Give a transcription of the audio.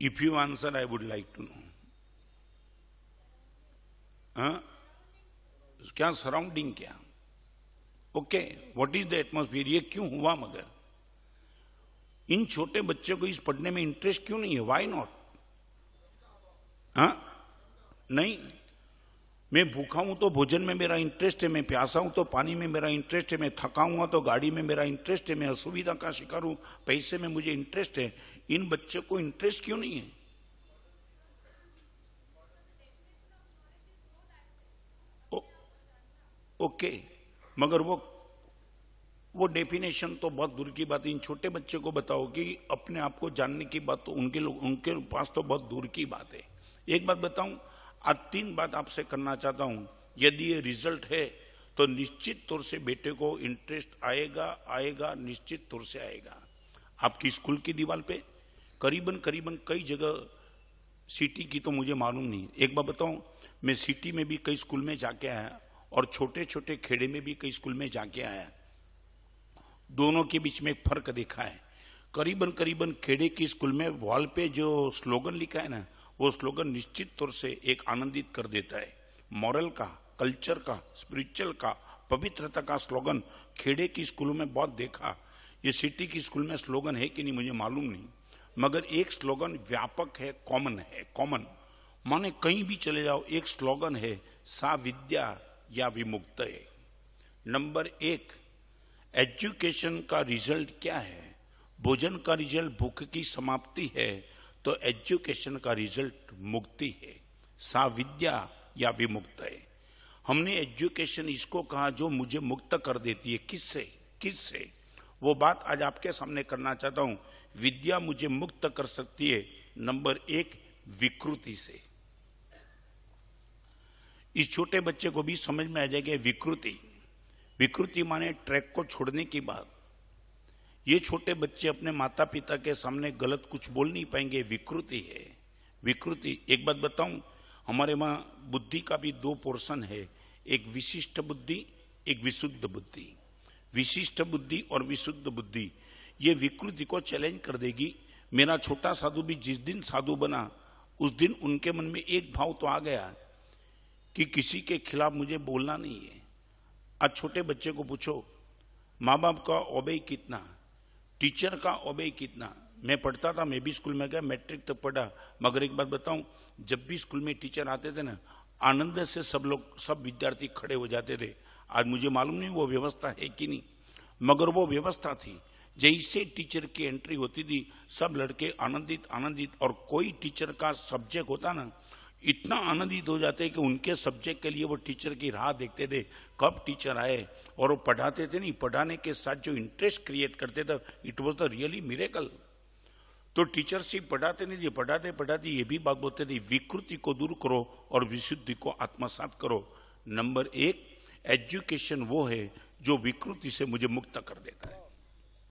If you answer, I would like to know. हाँ? क्या surrounding क्या? Okay, what is the atmosphere? ये क्यों हुआ? मगर इन छोटे बच्चों को इस पढ़ने में इंटरेस्ट क्यों नहीं है? Why not? हाँ? नहीं, मैं भूखा हूं तो भोजन में मेरा इंटरेस्ट है, मैं प्यासा हूं तो पानी में मेरा इंटरेस्ट है, मैं थका हुआ तो गाड़ी में मेरा इंटरेस्ट है, मैं असुविधा का शिकार हूं पैसे में मुझे इंटरेस्ट है। इन बच्चों को इंटरेस्ट क्यों नहीं है? ओके, मगर वो डेफिनेशन तो बहुत दूर की बात है। इन छोटे बच्चे को बताओ कि अपने आप को जानने की बात तो उनके पास तो बहुत दूर की बात है। एक बात बताऊं, आज 3 बात आपसे करना चाहता हूं। यदि ये रिजल्ट है तो निश्चित तौर से बेटे को इंटरेस्ट आएगा, निश्चित तौर से आएगा। आपकी स्कूल की दीवार पे करीबन कई जगह, सिटी की तो मुझे मालूम नहीं, एक बात बताऊं, मैं सिटी में भी कई स्कूल में जाके आया और छोटे छोटे खेड़े में भी कई स्कूल में जाके आया। दोनों के बीच में एक फर्क देखा है। करीबन खेड़े की स्कूल में वॉल पे जो स्लोगन लिखा है ना, वो स्लोगन निश्चित तौर से एक आनंदित कर देता है। मॉरल का, कल्चर का, स्पिरिचुअल का, पवित्रता का स्लोगन खेड़े की स्कूलों में बहुत देखा। ये सिटी की स्कूल में स्लोगन है कि नहीं मुझे मालूम नहीं, मगर एक स्लोगन व्यापक है, कॉमन माने कहीं भी चले जाओ एक स्लोगन है, सा विद्या या विमुक्त है। नंबर 1, एजुकेशन का रिजल्ट क्या है? भोजन का रिजल्ट भूख की समाप्ति है, तो एजुकेशन का रिजल्ट मुक्ति है। सा विद्या या विमुक्त है। हमने एजुकेशन इसको कहा जो मुझे मुक्त कर देती है। किससे? वो बात आज आपके सामने करना चाहता हूं। विद्या मुझे मुक्त कर सकती है, नंबर 1, विकृति से। इस छोटे बच्चे को भी समझ में आ जाएगा विकृति माने ट्रैक को छोड़ने की बात। ये छोटे बच्चे अपने माता पिता के सामने गलत कुछ बोल नहीं पाएंगे, विकृति है। विकृति, एक बात बताऊं, हमारे वहां बुद्धि का भी 2 पोर्शन है, एक विशिष्ट बुद्धि, एक विशुद्ध बुद्धि। विशिष्ट बुद्धि और विशुद्ध बुद्धि ये विकृति को चैलेंज कर देगी। मेरा छोटा साधु भी जिस दिन साधु बना, उस दिन उनके मन में एक भाव तो आ गया कि किसी के खिलाफ मुझे बोलना नहीं है। आज छोटे बच्चे को पूछो, माँ बाप का ओबे कितना, टीचर का ओबे कितना। मैं पढ़ता था, मैं भी स्कूल में गया, मैट्रिक तक पढ़ा, मगर एक बात बताऊं, जब भी स्कूल में टीचर आते थे ना, आनंद से सब विद्यार्थी खड़े हो जाते थे। आज मुझे मालूम नहीं वो व्यवस्था है कि नहीं, मगर वो व्यवस्था थी। जैसे टीचर की एंट्री होती थी, सब लड़के आनंदित, और कोई टीचर का सब्जेक्ट होता ना, इतना आनंदित हो जाते कि उनके सब्जेक्ट के लिए वो टीचर की राह देखते थे, कब टीचर आए। और वो पढ़ाते थे नहीं, पढ़ाने के साथ जो इंटरेस्ट क्रिएट करते थे, it was the really miracle. तो टीचर सिर्फ पढ़ाते नहीं थे, पढ़ाते ये भी बात बोलते थे, विकृति को दूर करो और विशुद्धि को आत्मसात करो। नंबर 1, एजुकेशन वो है जो विकृति से मुझे मुक्त कर देता है।